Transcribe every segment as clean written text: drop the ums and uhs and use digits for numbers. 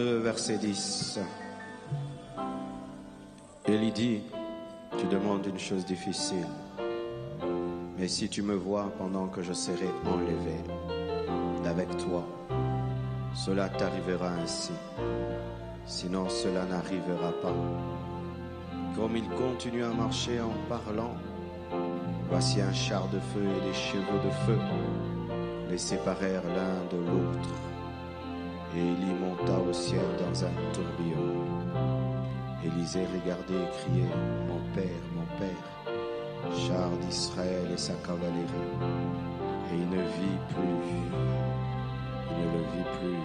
Verset 10. Il dit, tu demandes une chose difficile, mais si tu me vois pendant que je serai enlevé d'avec toi, cela t'arrivera ainsi, sinon cela n'arrivera pas. Comme il continue à marcher en parlant, voici un char de feu et des chevaux de feu les séparèrent l'un de l'autre. Et il y monta au ciel dans un tourbillon. Élisée regardait et criait, mon Père, char d'Israël et sa cavalerie. Et il ne le vit plus.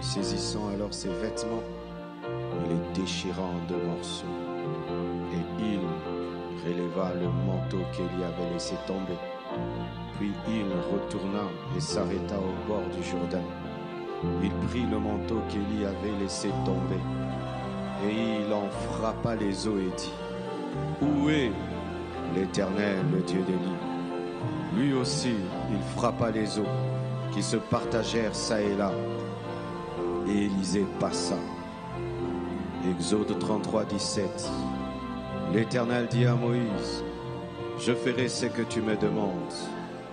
Saisissant alors ses vêtements, il les déchira en deux morceaux. Et il releva le manteau qu'Élie avait laissé tomber. Puis il retourna et s'arrêta au bord du Jourdain. Il prit le manteau qu'Élie avait laissé tomber et il en frappa les eaux et dit, où est l'Éternel, le Dieu d'Élie? Lui aussi, il frappa les eaux qui se partagèrent çà et là. Et Élisée passa. Exode 33, 17. L'Éternel dit à Moïse, je ferai ce que tu me demandes,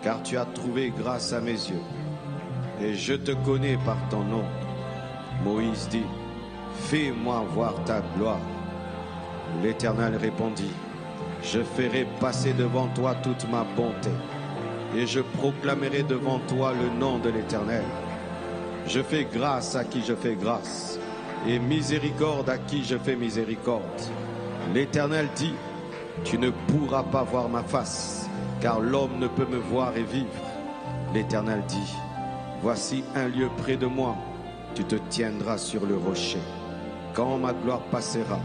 car tu as trouvé grâce à mes yeux. Et je te connais par ton nom. Moïse dit, fais-moi voir ta gloire. L'Éternel répondit, je ferai passer devant toi toute ma bonté, et je proclamerai devant toi le nom de l'Éternel. Je fais grâce à qui je fais grâce, et miséricorde à qui je fais miséricorde. L'Éternel dit, tu ne pourras pas voir ma face, car l'homme ne peut me voir et vivre. L'Éternel dit, voici un lieu près de moi, tu te tiendras sur le rocher. Quand ma gloire passera,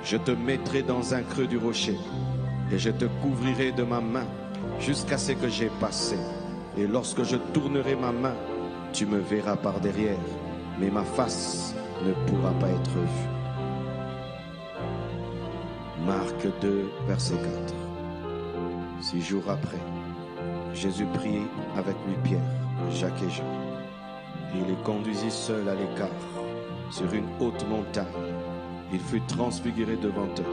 je te mettrai dans un creux du rocher, et je te couvrirai de ma main jusqu'à ce que j'ai passé. Et lorsque je tournerai ma main, tu me verras par derrière, mais ma face ne pourra pas être vue. Marc 2, verset 4. 6 jours après, Jésus prit avec lui Pierre, Jacques et Jean. Et il les conduisit seuls à l'écart, sur une haute montagne. Il fut transfiguré devant eux,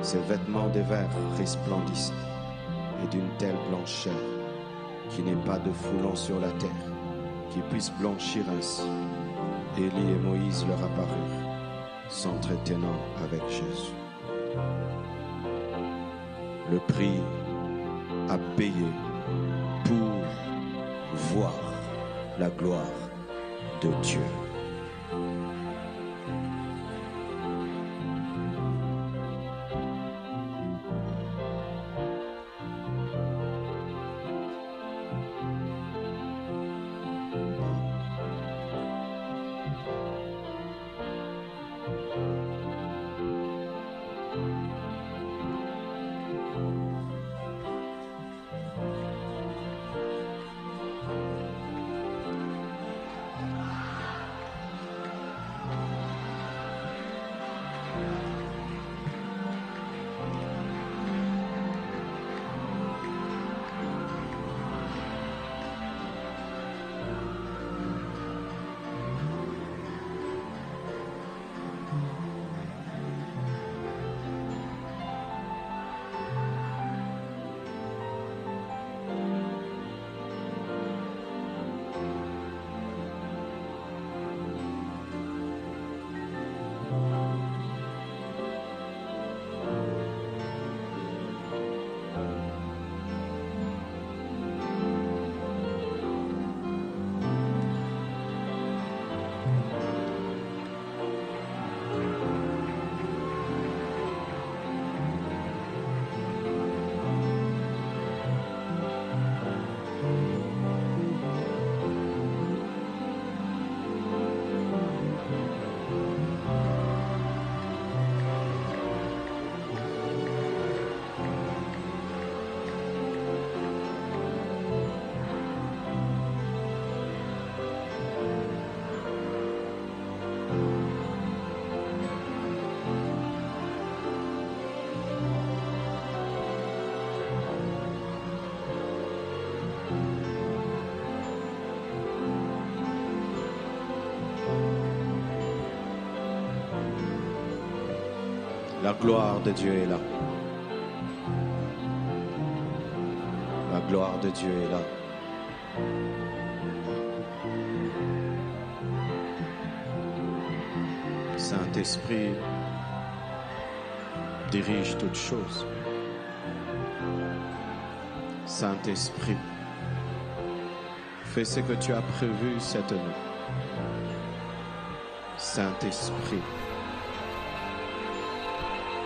ses vêtements de verre resplendissants, et d'une telle blancheur, qu'il n'y ait pas de foulon sur la terre, qui puisse blanchir ainsi. Élie et Moïse leur apparurent, s'entretenant avec Jésus. Le prix à payer pour voir la gloire de Dieu. La gloire de Dieu est là. La gloire de Dieu est là. Saint-Esprit dirige toutes choses. Saint-Esprit, fais ce que tu as prévu cette nuit. Saint-Esprit,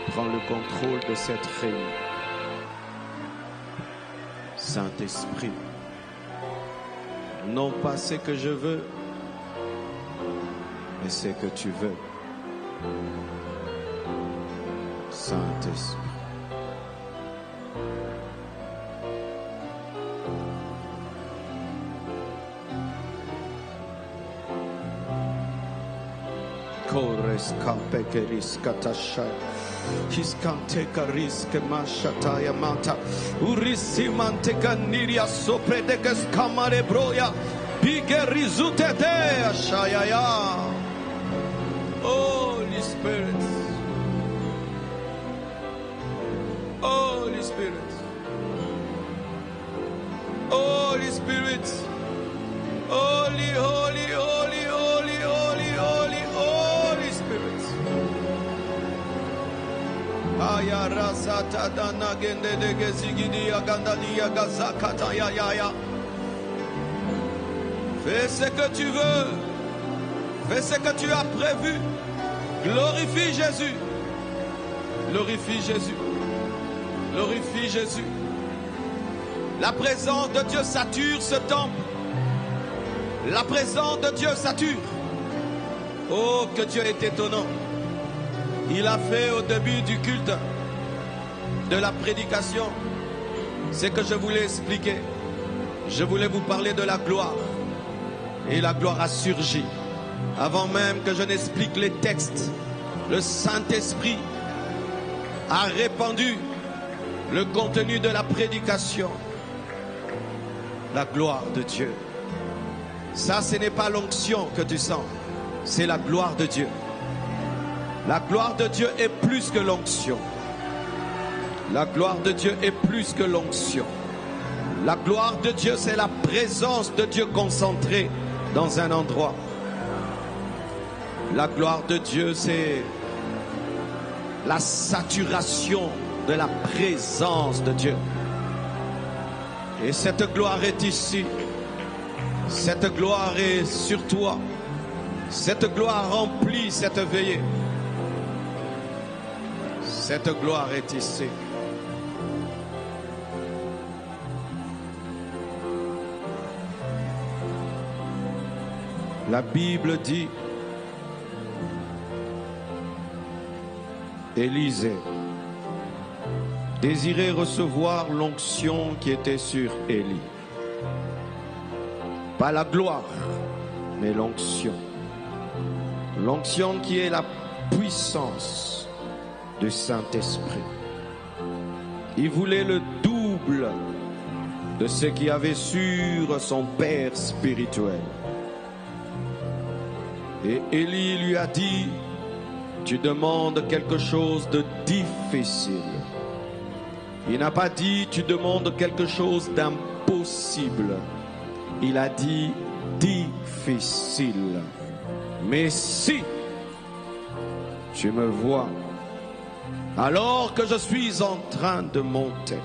prends le contrôle de cette réunion. Saint-Esprit, non pas ce que je veux, mais ce que tu veux. Saint-Esprit. Kores kampekeris katasha. Hiskante karis kemashata yamata. Urisimante kaniria sopredeges kamare broya. Bigerizute de ashayaya. Holy Spirit. Holy Spirit. Holy Spirit. Holy, holy, holy, holy, holy, holy, Holy Spirit. Aya rasata dana gende de gezigidi agandali agazakata ya ya ya. Fais ce que tu veux. Fais ce que tu as prévu. Glorifie Jésus. Glorifie Jésus. Glorifie Jésus. La présence de Dieu sature ce temple. La présence de Dieu sature. Oh, que Dieu est étonnant. Il a fait au début du culte, de la prédication, ce que je voulais expliquer. Je voulais vous parler de la gloire. Et la gloire a surgi. Avant même que je n'explique les textes, le Saint-Esprit a répandu le contenu de la prédication. La gloire de Dieu. Ça, ce n'est pas l'onction que tu sens, c'est la gloire de Dieu. La gloire de Dieu est plus que l'onction. La gloire de Dieu est plus que l'onction. La gloire de Dieu, c'est la présence de Dieu concentrée dans un endroit. La gloire de Dieu, c'est la saturation de la présence de Dieu. Et cette gloire est ici. Cette gloire est sur toi. Cette gloire remplit cette veillée. Cette gloire est ici. La Bible dit, Élisée désirait recevoir l'onction qui était sur Élie. Pas la gloire, mais l'onction. L'onction qui est la puissance du Saint-Esprit. Il voulait le double de ce qu'il avait sur son père spirituel. Et Élie lui a dit, tu demandes quelque chose de difficile. Il n'a pas dit, tu demandes quelque chose d'impossible. Il a dit, difficile. Mais si tu me vois, alors que je suis en train de monter,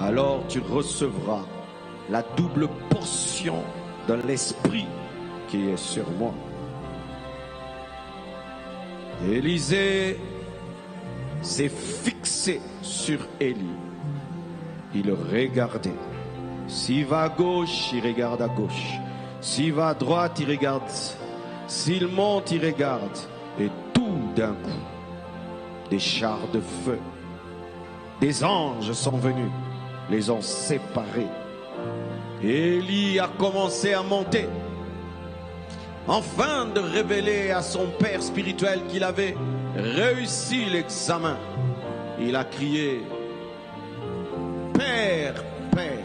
alors tu recevras la double portion de l'Esprit qui est sur moi. Élisée s'est fixé sur Élie. Il regardait. S'il va à gauche, il regarde à gauche. S'il va à droite, il regarde. S'il monte, il regarde. Et tout d'un coup, des chars de feu, des anges sont venus, les ont séparés. Élie a commencé à monter, afin de révéler à son père spirituel qu'il avait réussi l'examen. Il a crié, Père, Père,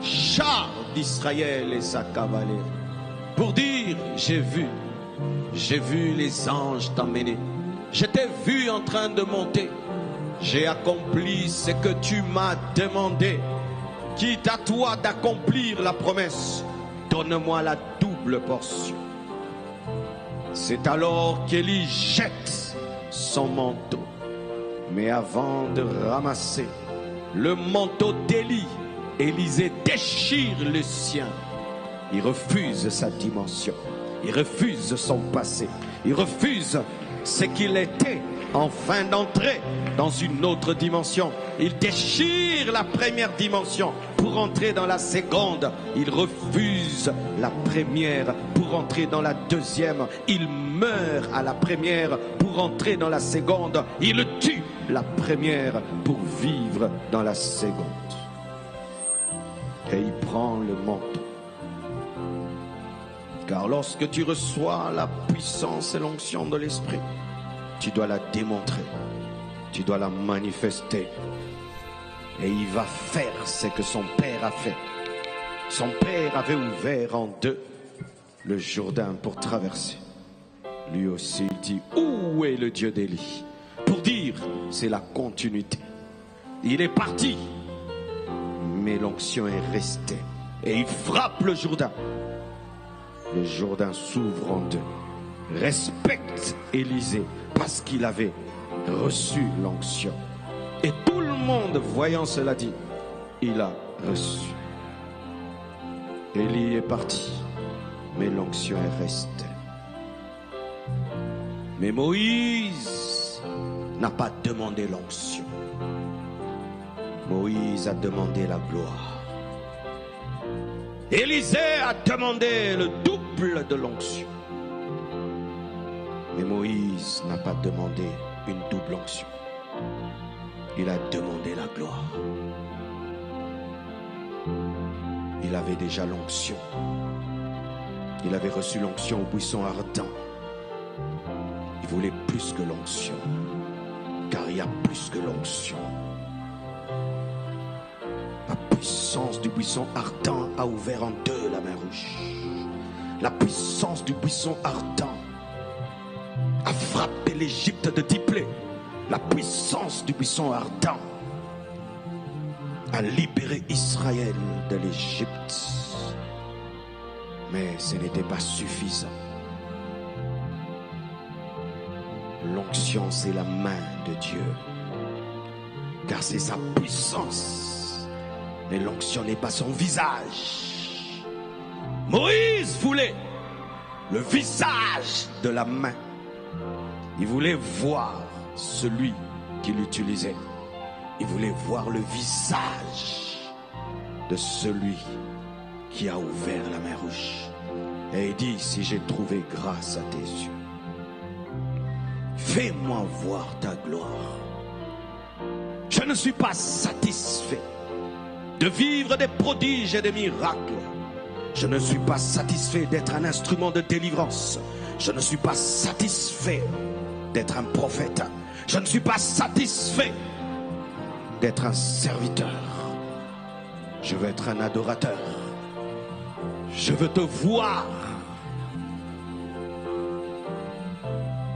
char d'Israël et sa cavalerie, pour dire, j'ai vu les anges t'emmener, Je t'ai vu en train de monter. J'ai accompli ce que tu m'as demandé. Quitte à toi d'accomplir la promesse, donne-moi la double portion. C'est alors qu'Élie jette son manteau. Mais avant de ramasser le manteau d'Élie, Élisée déchire le sien. Il refuse sa dimension. Il refuse son passé. Il refuse ce qu'il était afin d'entrer dans une autre dimension. Il déchire la première dimension pour entrer dans la seconde. Il refuse la première pour entrer dans la deuxième. Il meurt à la première pour entrer dans la seconde. Il tue la première pour vivre dans la seconde. Et il prend le manteau. Car lorsque tu reçois la puissance et l'onction de l'Esprit, tu dois la démontrer, tu dois la manifester. Et il va faire ce que son père a fait. Son père avait ouvert en deux le Jourdain pour traverser. Lui aussi il dit, où est le Dieu d'Élie? Pour dire, c'est la continuité. Il est parti, mais l'onction est restée. Et il frappe le Jourdain. Le Jourdain s'ouvre en deux. Respecte Élisée parce qu'il avait reçu l'onction. Et tout le monde, voyant cela, dit, il a reçu. Élie est parti, mais l'onction est restée. Mais Moïse n'a pas demandé l'onction. Moïse a demandé la gloire. Élisée a demandé le double de l'onction. Mais Moïse n'a pas demandé une double onction. Il a demandé la gloire. Il avait déjà l'onction. Il avait reçu l'onction au buisson ardent. Il voulait plus que l'onction. Car il y a plus que l'onction. La puissance du buisson ardent a ouvert en deux la mer Rouge. La puissance du buisson ardent a frappé l'Égypte de 10 plaies. La puissance du buisson ardent a libéré Israël de l'Égypte. Mais ce n'était pas suffisant. L'onction, c'est la main de Dieu. Car c'est sa puissance. Mais l'onction n'est pas son visage. Moïse voulait le visage de la main. Il voulait voir celui qui l'utilisait. Il voulait voir le visage de celui qui a ouvert la mer Rouge. Et il dit, si j'ai trouvé grâce à tes yeux, fais-moi voir ta gloire. Je ne suis pas satisfait de vivre des prodiges et des miracles. Je ne suis pas satisfait d'être un instrument de délivrance. Je ne suis pas satisfait d'être un prophète. Je ne suis pas satisfait d'être un serviteur. Je veux être un adorateur. Je veux te voir.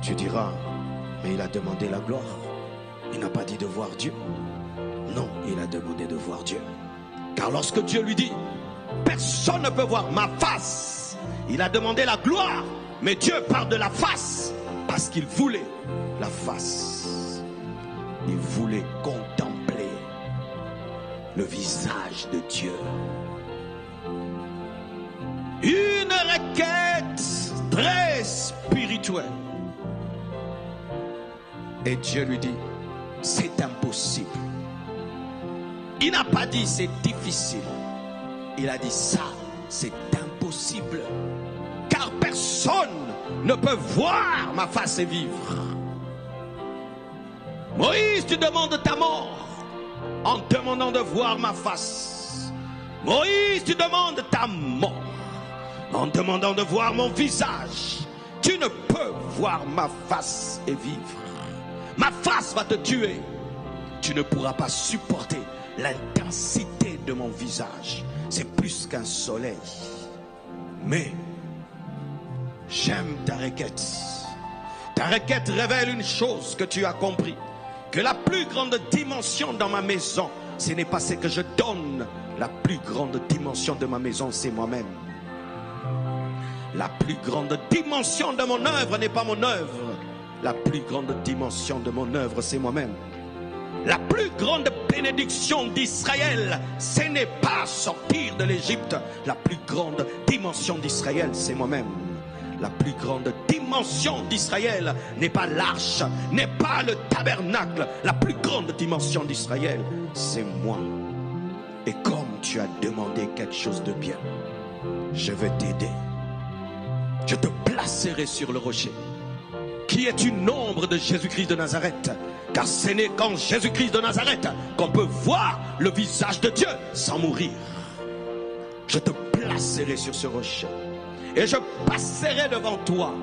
Tu diras, mais il a demandé la gloire. Il n'a pas dit de voir Dieu. Non, il a demandé de voir Dieu. Car lorsque Dieu lui dit, personne ne peut voir ma face, il a demandé la gloire. Mais Dieu parle de la face parce qu'il voulait la face. Il voulait contempler le visage de Dieu. Une requête très spirituelle. Et Dieu lui dit, c'est impossible. Il n'a pas dit c'est difficile. Il a dit ça, c'est impossible. Car personne ne peut voir ma face et vivre. Moïse, tu demandes ta mort en demandant de voir ma face. Moïse, tu demandes ta mort en demandant de voir mon visage. Tu ne peux voir ma face et vivre. Ma face va te tuer. Tu ne pourras pas supporter l'intensité de mon visage. C'est plus qu'un soleil. Mais j'aime ta requête. Ta requête révèle une chose que tu as compris, que la plus grande dimension dans ma maison, ce n'est pas ce que je donne. La plus grande dimension de ma maison, c'est moi-même. La plus grande dimension de mon œuvre n'est pas mon œuvre. La plus grande dimension de mon œuvre, c'est moi-même. La plus grande bénédiction d'Israël, ce n'est pas sortir de l'Égypte. La plus grande dimension d'Israël, c'est moi-même. La plus grande dimension d'Israël n'est pas l'arche, n'est pas le tabernacle. La plus grande dimension d'Israël, c'est moi. Et comme tu as demandé quelque chose de bien, je vais t'aider. Je te placerai sur le rocher, qui est une ombre de Jésus-Christ de Nazareth. Car ce n'est qu'en Jésus-Christ de Nazareth qu'on peut voir le visage de Dieu sans mourir. Je te placerai sur ce rocher. Et je passerai devant toi.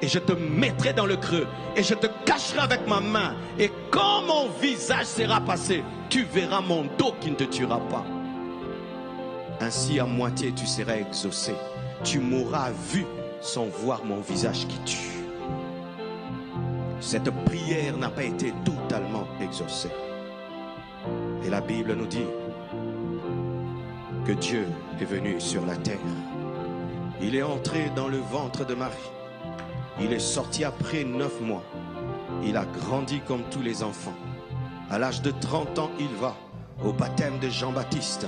Et je te mettrai dans le creux. Et je te cacherai avec ma main. Et quand mon visage sera passé, tu verras mon dos qui ne te tuera pas. Ainsi à moitié tu seras exaucé. Tu mourras vu sans voir mon visage qui tue. Cette prière n'a pas été totalement exaucée. Et la Bible nous dit que Dieu est venu sur la terre. Il est entré dans le ventre de Marie. Il est sorti après 9 mois. Il a grandi comme tous les enfants. À l'âge de 30 ans, il va au baptême de Jean-Baptiste.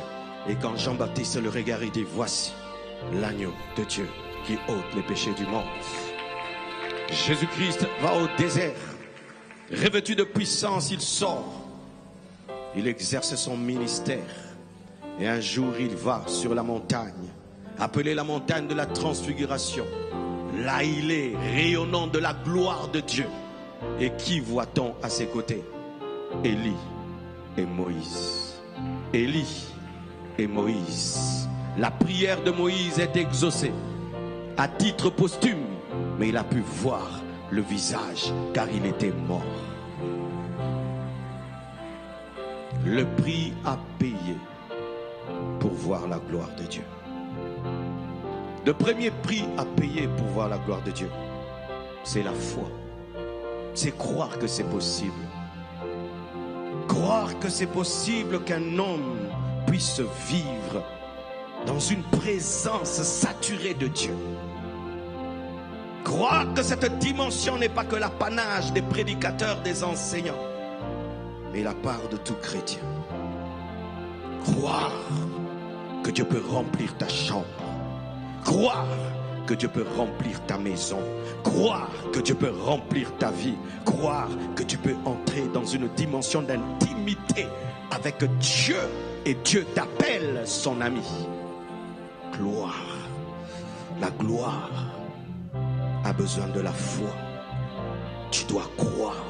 Et quand Jean-Baptiste le regarde, il dit: voici l'agneau de Dieu qui ôte les péchés du monde. Jésus-Christ va au désert. Revêtu de puissance, il sort. Il exerce son ministère. Et un jour, il va sur la montagne, appelée la montagne de la transfiguration. Là, il est rayonnant de la gloire de Dieu. Et qui voit-on à ses côtés? Élie et Moïse. Élie et Moïse. La prière de Moïse est exaucée à titre posthume, mais il a pu voir le visage car il était mort. Le prix à payer pour voir la gloire de Dieu. Le premier prix à payer pour voir la gloire de Dieu, c'est la foi. C'est croire que c'est possible. Croire que c'est possible qu'un homme puisse vivre dans une présence saturée de Dieu. Croire que cette dimension n'est pas que l'apanage des prédicateurs, des enseignants, mais la part de tout chrétien. Croire que Dieu peut remplir ta chambre. Croire que Dieu peut remplir ta maison. Croire que Dieu peut remplir ta vie. Croire que tu peux entrer dans une dimension d'intimité avec Dieu et Dieu t'appelle son ami. Gloire. La gloire a besoin de la foi. Tu dois croire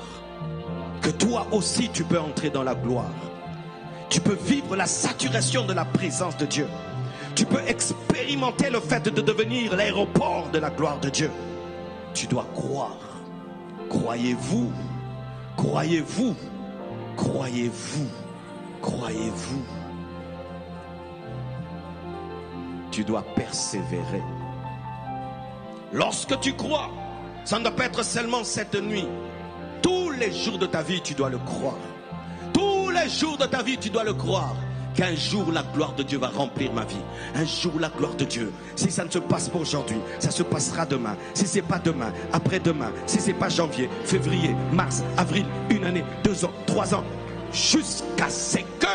que toi aussi tu peux entrer dans la gloire. Tu peux vivre la saturation de la présence de Dieu. Tu peux expérimenter le fait de devenir l'aéroport de la gloire de Dieu. Tu dois croire. Croyez-vous? Croyez-vous? Croyez-vous? Croyez-vous? Tu dois persévérer. Lorsque tu crois, ça ne doit pas être seulement cette nuit. Tous les jours de ta vie, tu dois le croire. Tous les jours de ta vie, tu dois le croire. Qu'un jour la gloire de Dieu va remplir ma vie. Un jour la gloire de Dieu. Si ça ne se passe pas aujourd'hui, ça se passera demain. Si c'est pas demain, après-demain. Si c'est pas janvier, février, mars, avril, 1 année, 2 ans, 3 ans, jusqu'à ce que,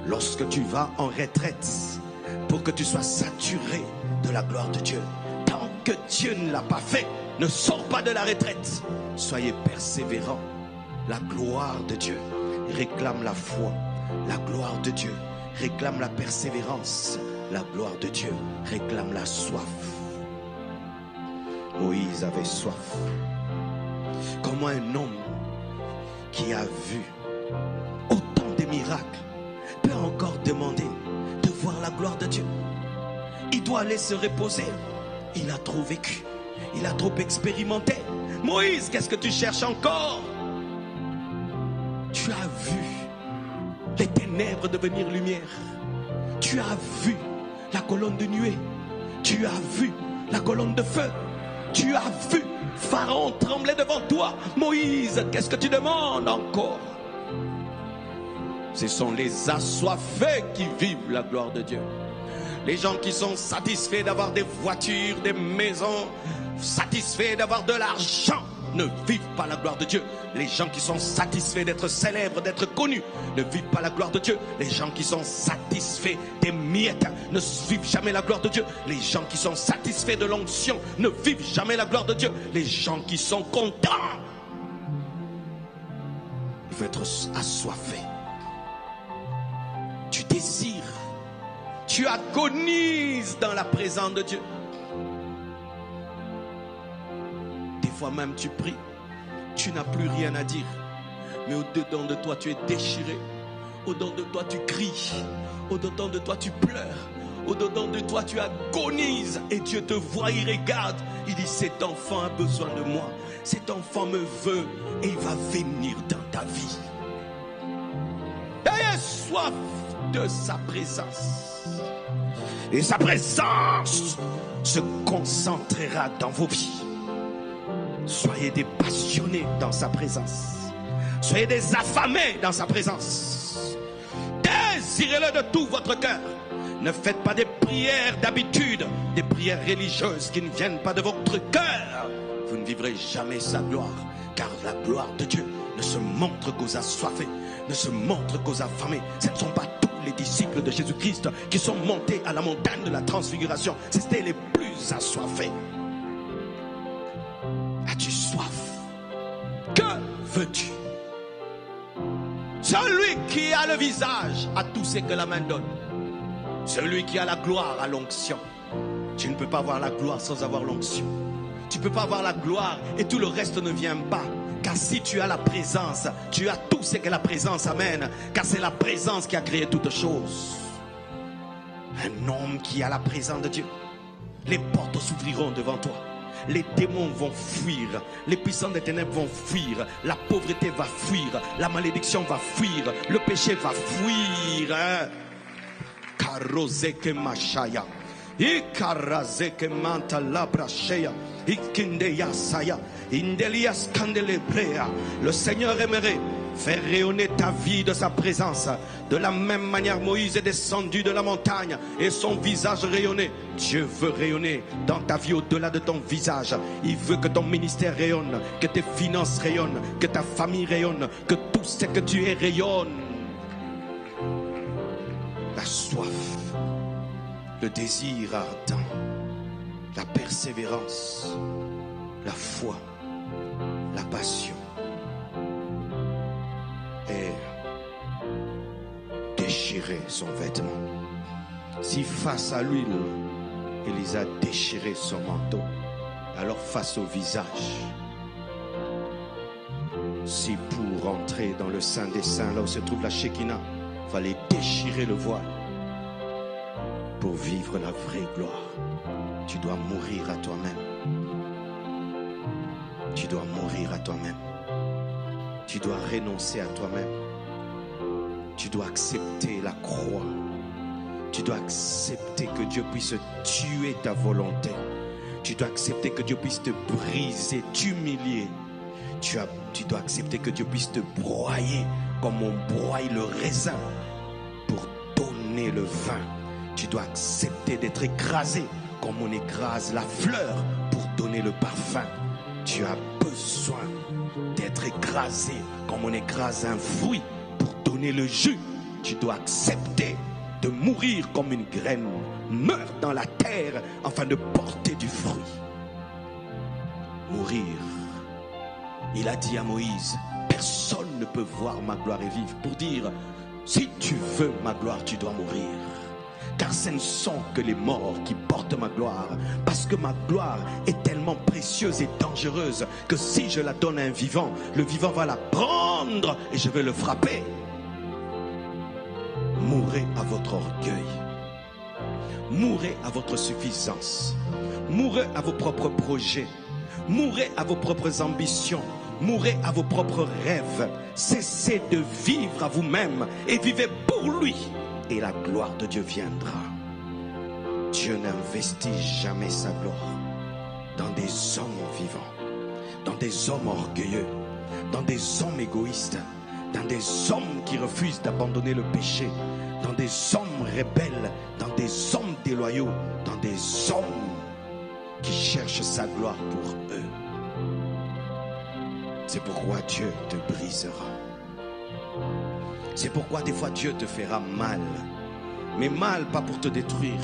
lorsque tu vas en retraite, pour que tu sois saturé de la gloire de Dieu, tant que Dieu ne l'a pas fait, ne sors pas de la retraite. Soyez persévérants. La gloire de Dieu réclame la foi. La gloire de Dieu réclame la persévérance. La gloire de Dieu réclame la soif. Moïse avait soif. Comment un homme qui a vu autant de miracles peut encore demander de voir la gloire de Dieu? Il doit aller se reposer. Il a trop vécu. Il a trop expérimenté. Moïse, qu'est-ce que tu cherches encore? Tu as vu les ténèbres devenir lumière. Tu as vu la colonne de nuée. Tu as vu la colonne de feu. Tu as vu Pharaon trembler devant toi. Moïse, qu'est-ce que tu demandes encore? Ce sont les assoiffés qui vivent la gloire de Dieu. Les gens qui sont satisfaits d'avoir des voitures, des maisons, satisfaits d'avoir de l'argent, ne vivent pas la gloire de Dieu. Les gens qui sont satisfaits d'être célèbres, d'être connus, ne vivent pas la gloire de Dieu. Les gens qui sont satisfaits des miettes ne vivent jamais la gloire de Dieu. Les gens qui sont satisfaits de l'onction ne vivent jamais la gloire de Dieu. Les gens qui sont contents, ils veulent être assoiffés. Tu désires, tu agonises dans la présence de Dieu. Des fois même tu pries, tu n'as plus rien à dire, mais au-dedans de toi tu es déchiré, au-dedans de toi tu cries, au-dedans de toi tu pleures, au-dedans de toi tu agonises, et Dieu te voit, il regarde, il dit cet enfant a besoin de moi, cet enfant me veut et il va venir dans ta vie. Ayez soif de sa présence, et sa présence se concentrera dans vos vies. Soyez des passionnés dans sa présence, soyez des affamés dans sa présence. Désirez-le de tout votre cœur. Ne faites pas des prières d'habitude, des prières religieuses qui ne viennent pas de votre cœur. Vous ne vivrez jamais sa gloire, car la gloire de Dieu ne se montre qu'aux assoiffés, ne se montre qu'aux affamés. Ce ne sont pas tous les disciples de Jésus-Christ qui sont montés à la montagne de la transfiguration. C'étaient les plus assoiffés. As-tu soif? Que veux-tu? Celui qui a le visage a tout ce que la main donne. Celui qui a la gloire a l'onction. Tu ne peux pas avoir la gloire sans avoir l'onction. Tu ne peux pas avoir la gloire et tout le reste ne vient pas. Car si tu as la présence, tu as tout ce que la présence amène. Car c'est la présence qui a créé toutes choses. Un homme qui a la présence de Dieu, les portes s'ouvriront devant toi. Les démons vont fuir, les puissants des ténèbres vont fuir, la pauvreté va fuir, la malédiction va fuir, le péché va fuir. Karozeke machaya, ikarazeke manta labrachea, ikindeya saya, indelias candelebrea. Le Seigneur aimerait faire rayonner ta vie de sa présence. De la même manière, Moïse est descendu de la montagne et son visage rayonnait. Dieu veut rayonner dans ta vie au-delà de ton visage. Il veut que ton ministère rayonne, que tes finances rayonnent, que ta famille rayonne, que tout ce que tu es rayonne. La soif, le désir ardent, la persévérance, la foi, la passion. Et déchirer son vêtement. Si face à l'huile, il a déchiré son manteau, alors face au visage, si pour entrer dans le Saint des Saints, là où se trouve la Shekinah, fallait déchirer le voile pour vivre la vraie gloire, tu dois mourir à toi-même. Tu dois mourir à toi-même. Tu dois renoncer à toi-même. Tu dois accepter la croix. Tu dois accepter que Dieu puisse tuer ta volonté. Tu dois accepter que Dieu puisse te briser, t'humilier. Tu dois accepter que Dieu puisse te broyer comme on broie le raisin pour donner le vin. Tu dois accepter d'être écrasé comme on écrase la fleur pour donner le parfum. Tu as besoin d'être écrasé comme on écrase un fruit pour donner le jus. Tu dois accepter de mourir comme une graine meurt dans la terre afin de porter du fruit. Mourir. Il a dit à Moïse, personne ne peut voir ma gloire et vivre. Pour dire, si tu veux ma gloire, tu dois mourir. Car ce ne sont que les morts qui portent ma gloire. Parce que ma gloire est tellement précieuse et dangereuse que si je la donne à un vivant, le vivant va la prendre et je vais le frapper. Mourez à votre orgueil. Mourez à votre suffisance. Mourez à vos propres projets. Mourez à vos propres ambitions. Mourez à vos propres rêves. Cessez de vivre à vous-même et vivez pour lui. Et la gloire de Dieu viendra. Dieu n'investit jamais sa gloire dans des hommes vivants, dans des hommes orgueilleux, dans des hommes égoïstes, dans des hommes qui refusent d'abandonner le péché, dans des hommes rebelles, dans des hommes déloyaux, dans des hommes qui cherchent sa gloire pour eux. C'est pourquoi Dieu te brisera. C'est pourquoi des fois Dieu te fera mal. Mais mal pas pour te détruire,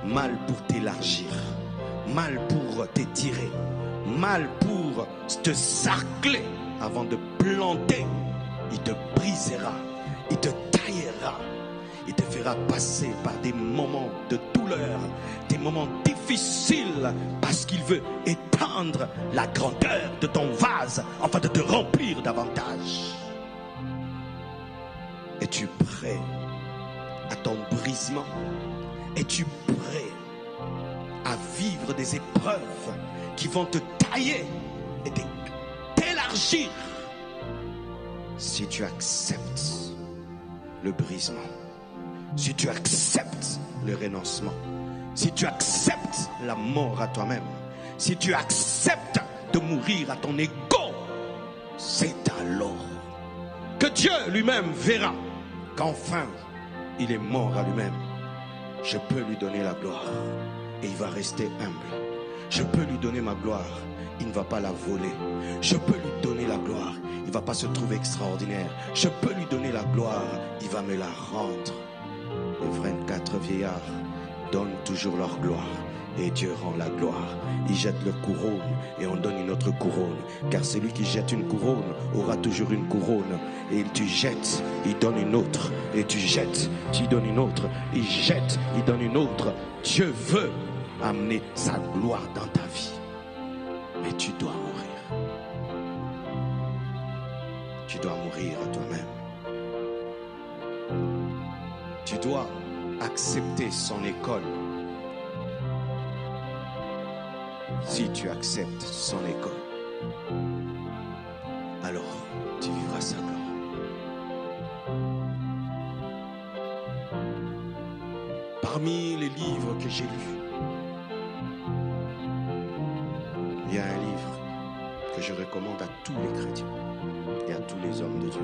mal pour t'élargir, mal pour t'étirer, mal pour te sarcler avant de planter. Il te brisera, il te taillera, il te fera passer par des moments de douleur, des moments difficiles, parce qu'il veut étendre la grandeur de ton vase afin de te remplir davantage. Es-tu prêt à ton brisement? Es-tu prêt à vivre des épreuves qui vont te tailler et t'élargir? Si tu acceptes le brisement, si tu acceptes le renoncement, si tu acceptes la mort à toi-même, si tu acceptes de mourir à ton ego, c'est alors que Dieu lui-même verra qu'enfin il est mort à lui-même. Je peux lui donner la gloire et il va rester humble. Je peux lui donner ma gloire, il ne va pas la voler. Je peux lui donner la gloire, il ne va pas se trouver extraordinaire. Je peux lui donner la gloire, il va me la rendre. Les 24 vieillards donnent toujours leur gloire et Dieu rend la gloire. Il jette le couronne et on donne une autre couronne, car celui qui jette une couronne aura toujours une couronne. Et tu jettes, il donne une autre, et tu jettes, tu donnes une autre, il jette, il donne une autre. Dieu veut amener sa gloire dans ta vie, mais tu dois mourir. Tu dois mourir à toi-même. Tu dois accepter son école. Si tu acceptes son école, alors tu vivras sa gloire. Parmi les livres que j'ai lus, il y a un livre que je recommande à tous les chrétiens et à tous les hommes de Dieu.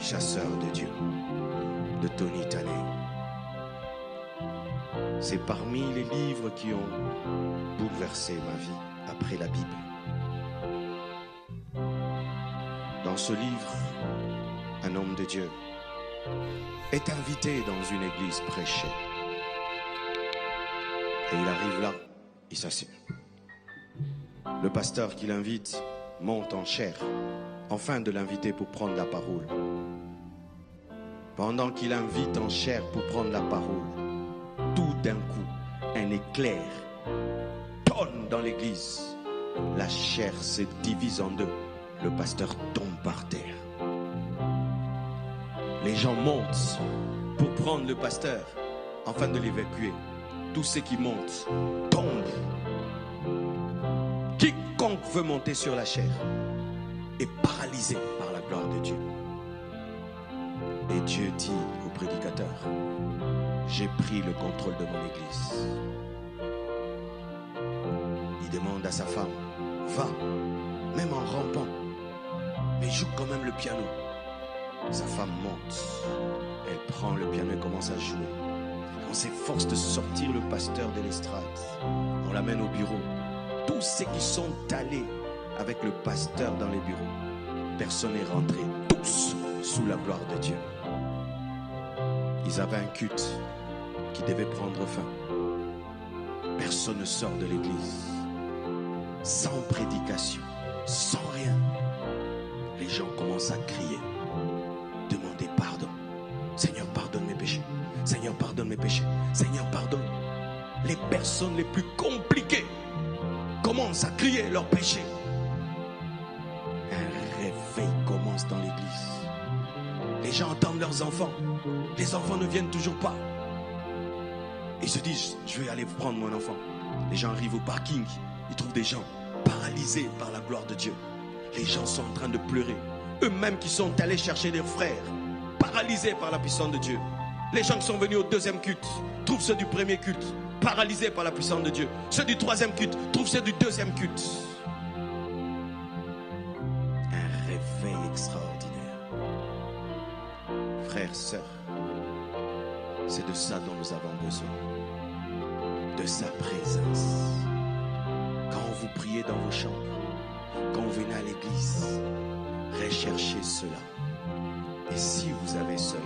Chasseur de Dieu, de Tony Taney. C'est parmi les livres qui ont bouleversé ma vie après la Bible. Dans ce livre, un homme de Dieu est invité dans une église prêchée. Et il arrive là, il s'assied. Le pasteur qui l'invite monte en chair, afin de l'inviter pour prendre la parole. Pendant qu'il invite en chair pour prendre la parole, tout d'un coup, un éclair tonne dans l'église. La chair se divise en deux. Le pasteur tombe par terre. Les gens montent pour prendre le pasteur afin de l'évacuer. Tous ceux qui montent tombent. Quiconque veut monter sur la chair est paralysé par la gloire de Dieu. Et Dieu dit au prédicateur: j'ai pris le contrôle de mon église. Il demande à sa femme: va, même en rampant, mais joue quand même le piano. Sa femme monte, elle prend le piano et commence à jouer. On s'efforce de sortir le pasteur de l'estrade. On l'amène au bureau. Tous ceux qui sont allés avec le pasteur dans les bureaux, personne n'est rentré. Tous sous la gloire de Dieu. Ils avaient un culte qui devait prendre fin. Personne ne sort de l'église. Sans prédication, sans rien. Les gens commencent à crier, demander pardon. Seigneur, pardonne mes péchés. Seigneur, pardonne mes péchés. Seigneur, pardonne. Les personnes les plus compliquées commencent à crier leurs péchés. Un réveil commence dans l'église. Les gens entendent leurs enfants. Les enfants ne viennent toujours pas. Ils se disent: je vais aller prendre mon enfant. Les gens arrivent au parking. Ils trouvent des gens paralysés par la gloire de Dieu. Les gens sont en train de pleurer. Eux-mêmes qui sont allés chercher leurs frères, paralysés par la puissance de Dieu. Les gens qui sont venus au deuxième culte trouvent ceux du premier culte paralysés par la puissance de Dieu. Ceux du troisième culte, trouve ceux du deuxième culte. Un réveil extraordinaire. Frères, sœurs, c'est de ça dont nous avons besoin. De sa présence. Quand vous priez dans vos chambres, quand vous venez à l'église, recherchez cela. Et si vous avez cela,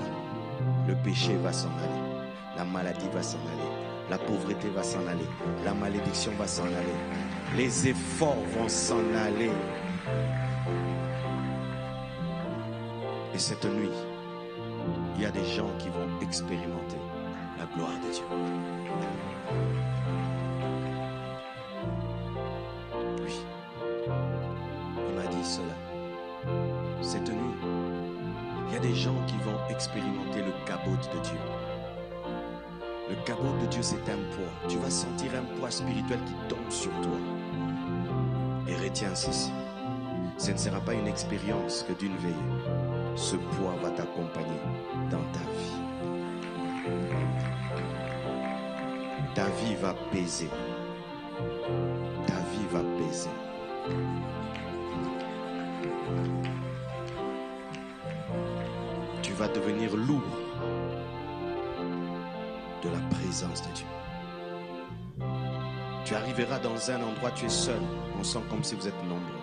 le péché va s'en aller, la maladie va s'en aller, la pauvreté va s'en aller, la malédiction va s'en aller, les efforts vont s'en aller. Et cette nuit, il y a des gens qui vont expérimenter la gloire de Dieu. Oui, il m'a dit cela. Cette nuit, il y a des gens qui vont expérimenter le cabot de Dieu. Le cabot de Dieu, c'est un poids. Tu vas sentir un poids spirituel qui tombe sur toi. Et retiens ceci. Ce ne sera pas une expérience que d'une veillée. Ce poids va t'accompagner dans ta vie. Ta vie va peser. Ta vie va peser. Tu vas devenir lourd de la présence de Dieu. Tu arriveras dans un endroit, tu es seul. On sent comme si vous êtes nombreux.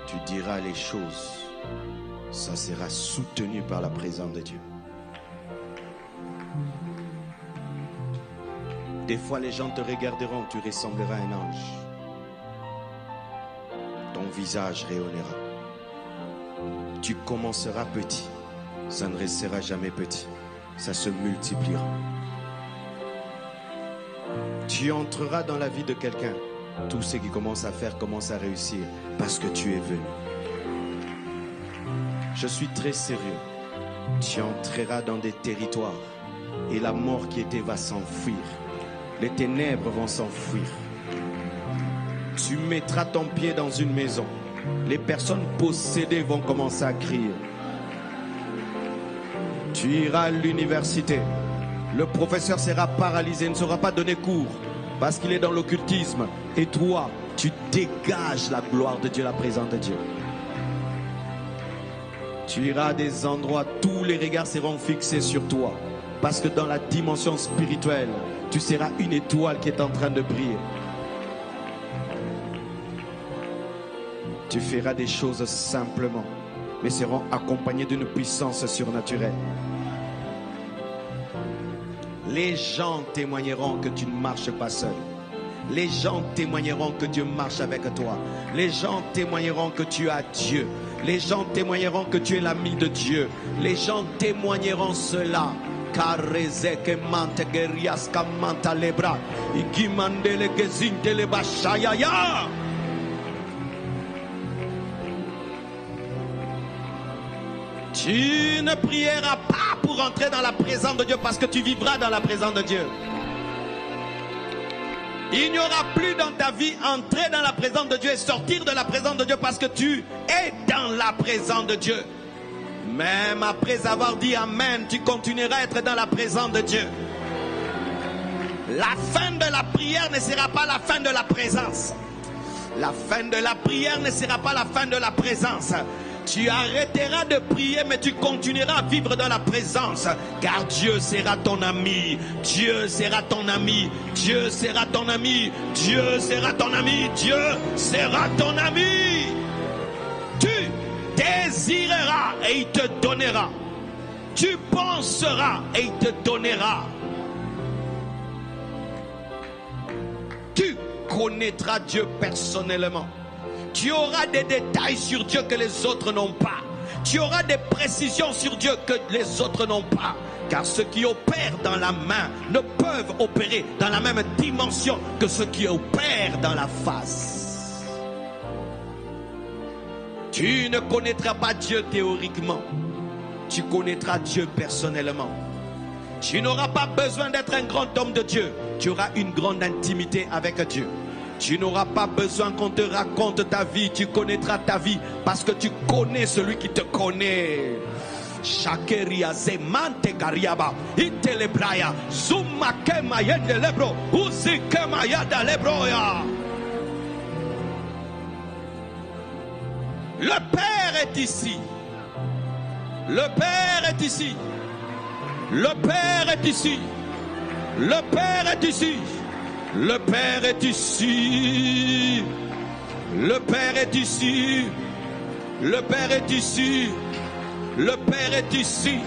Tu diras les choses. Ça sera soutenu par la présence de Dieu. Des fois, les gens te regarderont, tu ressembleras à un ange. Ton visage rayonnera. Tu commenceras petit. Ça ne restera jamais petit. Ça se multipliera. Tu entreras dans la vie de quelqu'un. Tout ce qui commence à faire commence à réussir parce que tu es venu. Je suis très sérieux. Tu entreras dans des territoires et la mort qui était va s'enfuir. Les ténèbres vont s'enfuir. Tu mettras ton pied dans une maison. Les personnes possédées vont commencer à crier. Tu iras à l'université. Le professeur sera paralysé, ne saura pas donner cours parce qu'il est dans l'occultisme. Et toi, tu dégages la gloire de Dieu, la présence de Dieu. Tu iras à des endroits, tous les regards seront fixés sur toi. Parce que dans la dimension spirituelle, tu seras une étoile qui est en train de briller. Tu feras des choses simplement, mais seront accompagnées d'une puissance surnaturelle. Les gens témoigneront que tu ne marches pas seul. Les gens témoigneront que Dieu marche avec toi. Les gens témoigneront que tu as Dieu. Les gens témoigneront que tu es l'ami de Dieu. Les gens témoigneront cela. Tu ne prieras pas pour entrer dans la présence de Dieu parce que tu vivras dans la présence de Dieu. Il n'y aura plus dans ta vie entrer dans la présence de Dieu et sortir de la présence de Dieu parce que tu es dans la présence de Dieu. Même après avoir dit Amen, tu continueras à être dans la présence de Dieu. La fin de la prière ne sera pas la fin de la présence. La fin de la prière ne sera pas la fin de la présence. Tu arrêteras de prier, mais tu continueras à vivre dans la présence. Car Dieu sera ton ami. Dieu sera ton ami. Dieu sera ton ami. Dieu sera ton ami. Dieu sera ton ami. Tu désireras et il te donnera. Tu penseras et il te donnera. Tu connaîtras Dieu personnellement. Tu auras des détails sur Dieu que les autres n'ont pas. Tu auras des précisions sur Dieu que les autres n'ont pas. Car ceux qui opèrent dans la main ne peuvent opérer dans la même dimension que ceux qui opèrent dans la face. Tu ne connaîtras pas Dieu théoriquement. Tu connaîtras Dieu personnellement. Tu n'auras pas besoin d'être un grand homme de Dieu. Tu auras une grande intimité avec Dieu. Tu n'auras pas besoin qu'on te raconte ta vie. Tu connaîtras ta vie parce que tu connais celui qui te connaît. Shakeria zemante kariaba intelebraya zuma kema yende lebro uzi kema yada lebroya. Le Père est ici. Le Père est ici. Le Père est ici. Le Père est ici. Le Père est ici. Le Père est ici. Le Père est ici. Le Père est ici.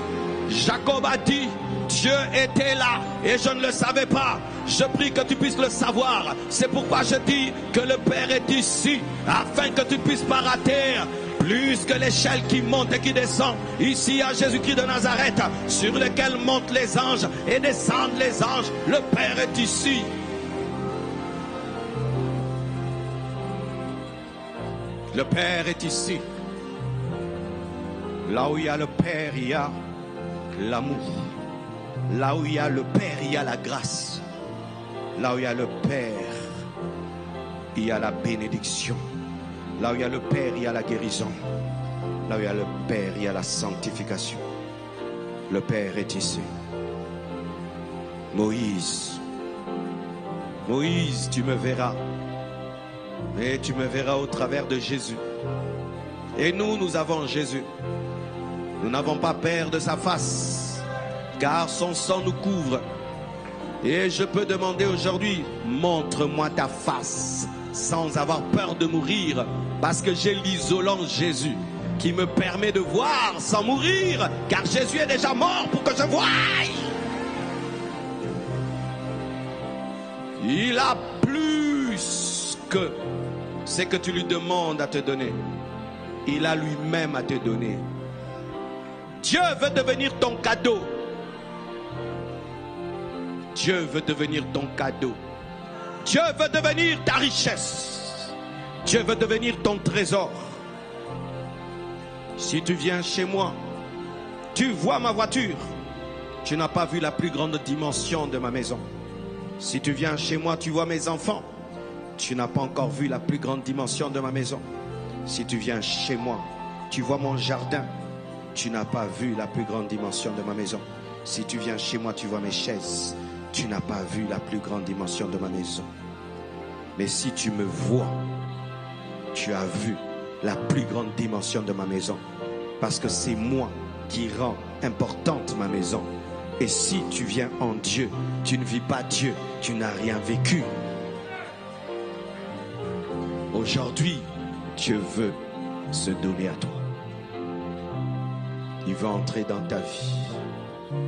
Jacob a dit, Dieu était là et je ne le savais pas. Je prie que tu puisses le savoir. C'est pourquoi je dis que le Père est ici, afin que tu puisses pas rater plus que l'échelle qui monte et qui descend. Ici à Jésus-Christ de Nazareth, sur lequel montent les anges et descendent les anges. Le Père est ici. Le Père est ici. Là où il y a le Père, il y a l'amour. Là où il y a le Père, il y a la grâce. Là où il y a le Père, il y a la bénédiction. Là où il y a le Père, il y a la guérison. Là où il y a le Père, il y a la sanctification. Le Père est ici. Moïse, tu me verras. Et tu me verras au travers de Jésus. Et nous avons Jésus. Nous n'avons pas peur de sa face, car son sang nous couvre. Et je peux demander aujourd'hui, montre-moi ta face, sans avoir peur de mourir, parce que j'ai l'isolant Jésus, qui me permet de voir sans mourir, car Jésus est déjà mort pour que je voie. Il a plus que ce que tu lui demandes à te donner. Il a lui-même à te donner. Dieu veut devenir ton cadeau. Dieu veut devenir ton cadeau. Dieu veut devenir ta richesse. Dieu veut devenir ton trésor. Si tu viens chez moi, tu vois ma voiture. Tu n'as pas vu la plus grande dimension de ma maison. Si tu viens chez moi, tu vois mes enfants. Tu n'as pas encore vu la plus grande dimension de ma maison. Si tu viens chez moi, tu vois mon jardin. Tu n'as pas vu la plus grande dimension de ma maison. Si tu viens chez moi, tu vois mes chaises. Tu n'as pas vu la plus grande dimension de ma maison. Mais si tu me vois, tu as vu la plus grande dimension de ma maison. Parce que c'est moi qui rend importante ma maison. Et si tu viens en Dieu, tu ne vis pas Dieu, tu n'as rien vécu. Aujourd'hui, Dieu veut se donner à toi. Il veut entrer dans ta vie.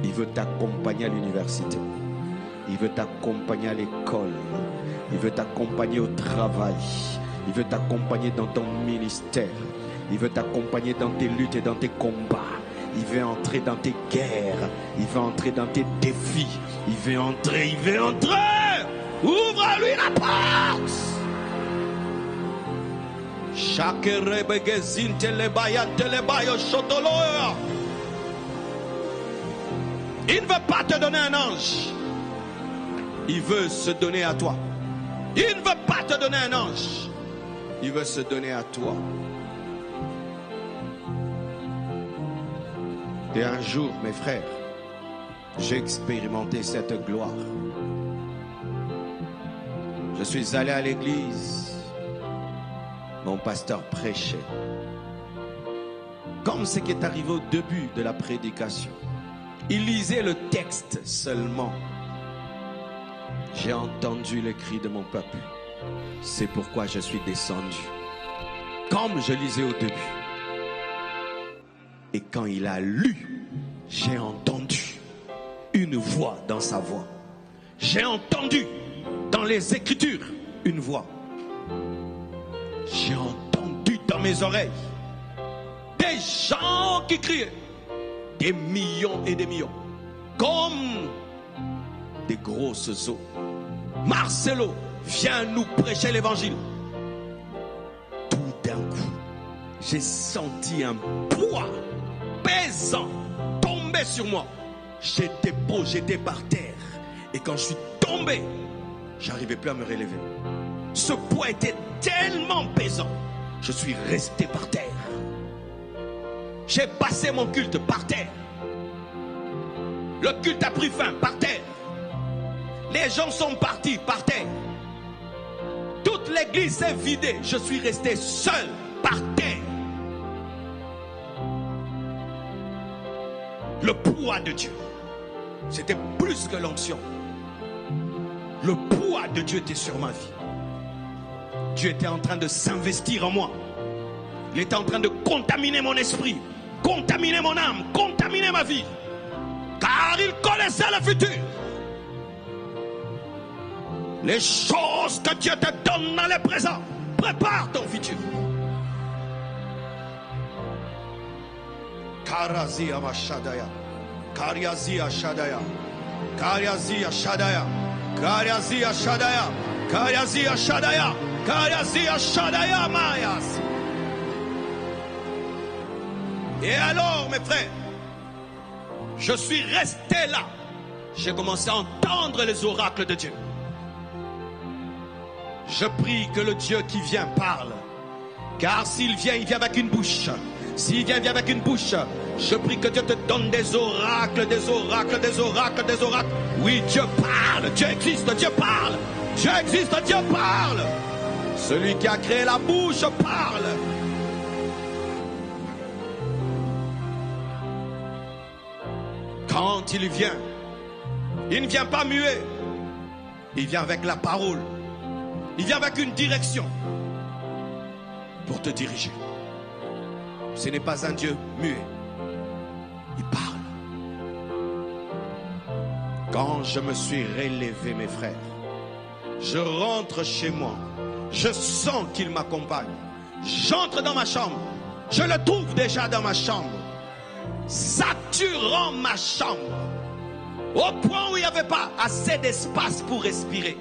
Il veut t'accompagner à l'université. Il veut t'accompagner à l'école. Il veut t'accompagner au travail. Il veut t'accompagner dans ton ministère. Il veut t'accompagner dans tes luttes et dans tes combats. Il veut entrer dans tes guerres. Il veut entrer dans tes défis. Il veut entrer. Ouvre-lui la porte. Il ne veut pas te donner un ange. Il veut se donner à toi. Il ne veut pas te donner un ange. Il veut se donner à toi. Et un jour, mes frères, j'ai expérimenté cette gloire. Je suis allé à l'église. Mon pasteur prêchait. Comme ce qui est arrivé au début de la prédication. Il lisait le texte seulement. J'ai entendu le cri de mon peuple. C'est pourquoi je suis descendu. Comme je lisais au début. Et quand il a lu, j'ai entendu une voix dans sa voix. J'ai entendu dans les Écritures une voix. J'ai entendu dans mes oreilles des gens qui criaient, des millions et des millions, comme des grosses eaux. Marcelo, viens nous prêcher l'évangile. Tout d'un coup, j'ai senti un poids pesant tomber sur moi. J'étais projeté par terre. Et quand je suis tombé, j'arrivais plus à me relever. Ce poids était tellement pesant. Je suis resté par terre. J'ai passé mon culte par terre. Le culte a pris fin par terre. Les gens sont partis par terre. Toute l'église s'est vidée. Je suis resté seul par terre. Le poids de Dieu, c'était plus que l'onction. Le poids de Dieu était sur ma vie. Dieu était en train de s'investir en moi. Il était en train de contaminer mon esprit, contaminer mon âme, contaminer ma vie. Car il connaissait le futur. Les choses que Dieu te donne dans le présent, prépare ton futur. Karazia Mashadaya, Karyazia Shadaya, Karyazia Shadaya, Karyazia Shadaya, Karyazia Shadaya, Karyazia Shadaya Mayas. Et alors, mes frères, je suis resté là. J'ai commencé à entendre les oracles de Dieu. Je prie que le Dieu qui vient parle. Car s'il vient, il vient avec une bouche. S'il vient, il vient avec une bouche. Je prie que Dieu te donne des oracles, des oracles, des oracles, des oracles. Oui, Dieu parle. Dieu existe, Dieu parle. Dieu existe, Dieu parle. Celui qui a créé la bouche parle. Quand il ne vient pas muet. Il vient avec la parole. Il vient avec une direction pour te diriger. Ce n'est pas un Dieu muet. Il parle. Quand je me suis relevé, mes frères, je rentre chez moi. Je sens qu'il m'accompagne. J'entre dans ma chambre. Je le trouve déjà dans ma chambre, saturant ma chambre, au point où il n'y avait pas assez d'espace pour respirer.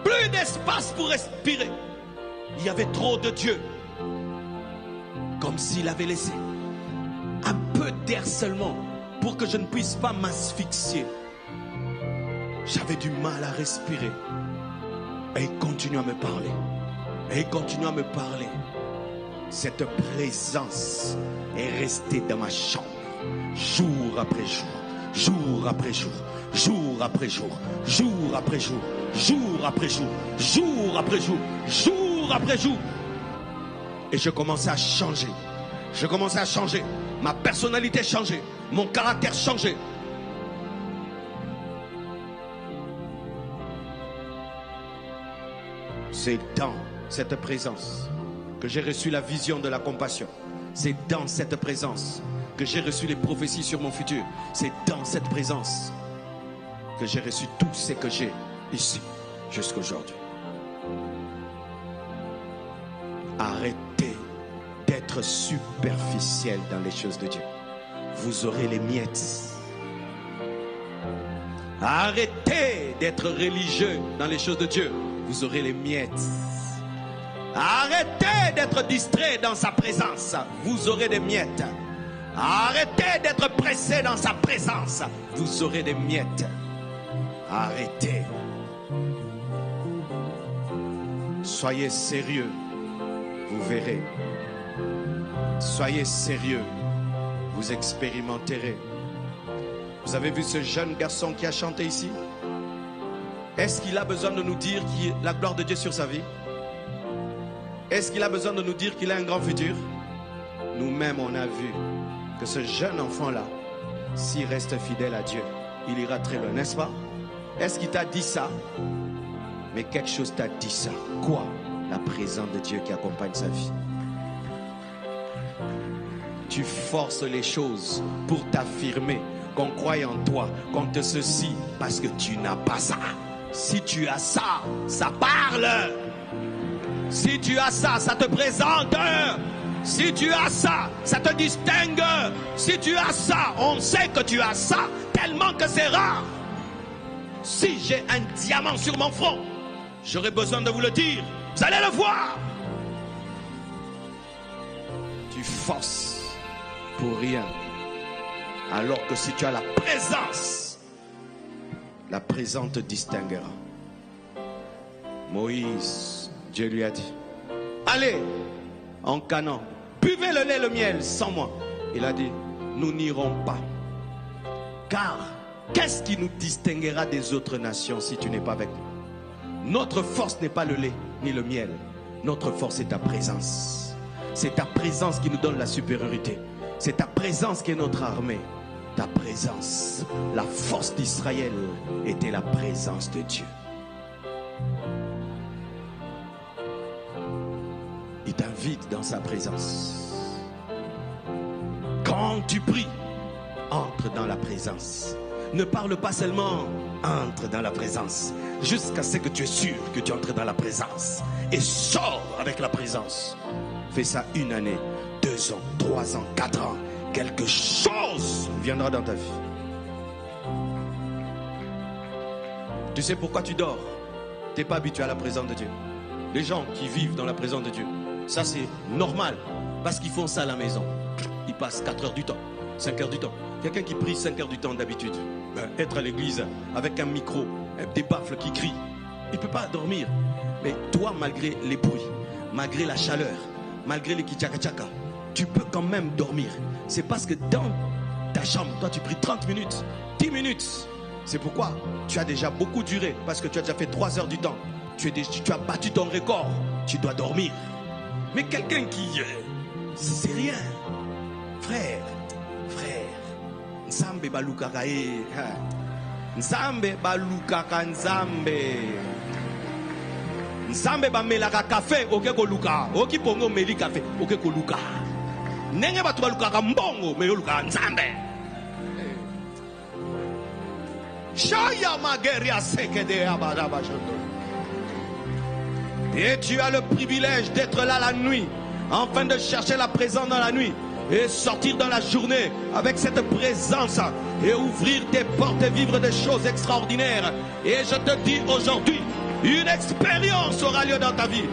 Plus d'espace pour respirer. Il y avait trop de Dieu. Comme s'il avait laissé un peu d'air seulement pour que je ne puisse pas m'asphyxier. J'avais du mal à respirer. Et il continue à me parler. Et il continue à me parler. Cette présence est restée dans ma chambre. Jour après jour. Jour après jour. Jour après jour. Jour après jour. Jour après jour. Jour après jour. Jour après jour. Et je commençais à changer. Je commençais à changer. Ma personnalité changeait. Mon caractère changeait. C'est dans cette présence que j'ai reçu la vision de la compassion. C'est dans cette présence que j'ai reçu les prophéties sur mon futur. C'est dans cette présence que j'ai reçu tout ce que j'ai ici jusqu'à aujourd'hui. Arrêtez d'être superficiel dans les choses de Dieu. Vous aurez les miettes. Arrêtez d'être religieux dans les choses de Dieu. Vous aurez les miettes. Arrêtez d'être distrait dans sa présence. Vous aurez des miettes. Arrêtez d'être pressé dans sa présence. Vous aurez des miettes. Arrêtez. Soyez sérieux. Vous verrez. Soyez sérieux. Vous expérimenterez. Vous avez vu ce jeune garçon qui a chanté ici? Est-ce qu'il a besoin de nous dire qu'il y a la gloire de Dieu sur sa vie? Est-ce qu'il a besoin de nous dire qu'il a un grand futur? Nous-mêmes, on a vu que ce jeune enfant-là, s'il reste fidèle à Dieu, il ira très loin, n'est-ce pas? Est-ce qu'il t'a dit ça? Mais quelque chose t'a dit ça. Quoi? La présence de Dieu qui accompagne sa vie. Tu forces les choses pour t'affirmer qu'on croie en toi, qu'on te ceci, parce que tu n'as pas ça. Si tu as ça, ça parle. Si tu as ça, ça te présente. Si tu as ça, ça te distingue. Si tu as ça, on sait que tu as ça, tellement que c'est rare. Si j'ai un diamant sur mon front, j'aurais besoin de vous le dire. Vous allez le voir. Tu forces pour rien. Alors que si tu as la présence te distinguera. Moïse, Dieu lui a dit, allez en Canaan, buvez le lait, le miel sans moi. Il a dit, nous n'irons pas. Car, qu'est-ce qui nous distinguera des autres nations si tu n'es pas avec nous? Notre force n'est pas le lait ni le miel. Notre force est ta présence. C'est ta présence qui nous donne la supériorité. C'est ta présence qui est notre armée. Ta présence. La force d'Israël était la présence de Dieu. Il t'invite dans sa présence. Quand tu pries, entre dans la présence. Ne parle pas seulement, entre dans la présence. Jusqu'à ce que tu es sûr que tu entres dans la présence. Et sors avec la présence. Fais ça 1 année, 2 ans, 3 ans, 4 ans. Quelque chose viendra dans ta vie. Tu sais pourquoi tu dors? Tu n'es pas habitué à la présence de Dieu. Les gens qui vivent dans la présence de Dieu, ça c'est normal. Parce qu'ils font ça à la maison. Ils passent 4 heures du temps, 5 heures du temps. Quelqu'un qui prie 5 heures du temps d'habitude, être à l'église avec un micro, des baffles qui crient, il ne peut pas dormir. Mais toi, malgré les bruits, malgré la chaleur, malgré les kichaka-chaka, tu peux quand même dormir. C'est parce que dans ta chambre, toi tu pries 30 minutes, 10 minutes. C'est pourquoi tu as déjà beaucoup duré, parce que tu as déjà fait 3 heures du temps. Tu as battu ton record, tu dois dormir. Mais quelqu'un qui... c'est rien. Frère, Nzambe balukaka e. Nzambe balukaka Nzambe. Nzambe bamelaka café oke koluka. Oki pongo meli café oke koluka. Nenge batu balukaka mbongo me yoluka Nzambe. Shaya mageria sekede abadaba jondo. Et tu as le privilège d'être là la nuit, afin de chercher la présence dans la nuit et sortir dans la journée avec cette présence et ouvrir tes portes et vivre des choses extraordinaires. Et je te dis aujourd'hui, une expérience aura lieu dans ta vie.